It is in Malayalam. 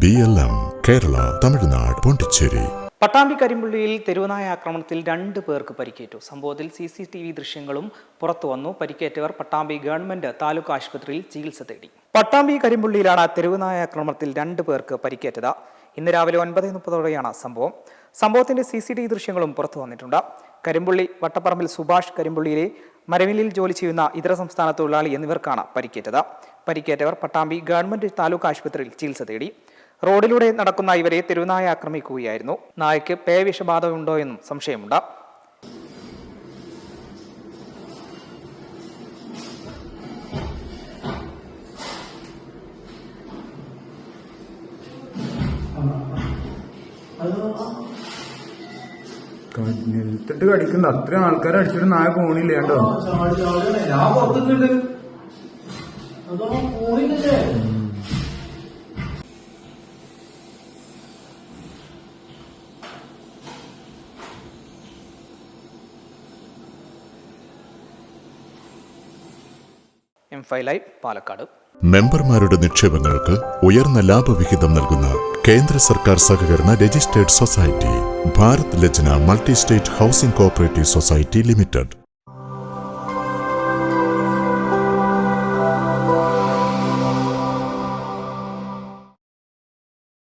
BLM, കേരള, തമിഴ്നാട്, പോണ്ടിച്ചേരി. പട്ടാമ്പി കരിമ്പുള്ളിയിൽ തെരുവുനായ ആക്രമണത്തിൽ 2 പേർക്ക് പരിക്കേറ്റു. സംഭവത്തിൽ CCTV ദൃശ്യങ്ങളും പുറത്തുവന്നു. പരിക്കേറ്റവർ പട്ടാമ്പി ഗവൺമെന്റ് താലൂക്ക് ആശുപത്രിയിൽ ചികിത്സ തേടി. പട്ടാമ്പി കരിമ്പുള്ളിയിലാണ് തെരുവുനായ ആക്രമണത്തിൽ 2 പേർക്ക് പരിക്കേറ്റത്. ഇന്ന് രാവിലെ 9:30ഓടെയാണ് സംഭവം. സംഭവത്തിന്റെ CCTV ദൃശ്യങ്ങളും പുറത്തു വന്നിട്ടുണ്ട്. കരിമ്പുള്ളി വട്ടപ്പറമ്പിൽ സുഭാഷ്, കരിമ്പുള്ളിയിലെ മരവില്ലിൽ ജോലി ചെയ്യുന്ന ഇതര സംസ്ഥാന തൊഴിലാളി എന്നിവർക്കാണ് പരിക്കേറ്റത്. പരിക്കേറ്റവർ പട്ടാമ്പി ഗവൺമെന്റ് താലൂക്ക് ആശുപത്രിയിൽ ചികിത്സ തേടി. റോഡിലൂടെ നടക്കുന്ന ഇവരെ തെരുവുനായ ആക്രമിക്കുകയായിരുന്നു. നായയ്ക്ക് പേവിഷബാധ ഉണ്ടോ എന്നും സംശയമുണ്ട്. നിലത്തിട്ട് കടിക്കുന്ന അത്ര ആൾക്കാരെ അടിച്ചിട്ട് നായ പോണില്ല കേട്ടോ. M5 live Palakkad. മെമ്പർമാരുടെ നിക്ഷേപങ്ങൾക്ക് ഉയർന്ന ലാഭവിഹിതം നൽകുന്ന കേന്ദ്ര സർക്കാർ സഹകരണ രജിസ്റ്റേർഡ് സൊസൈറ്റി ഭാരത് ലജ്ന multi state housing cooperative society limited.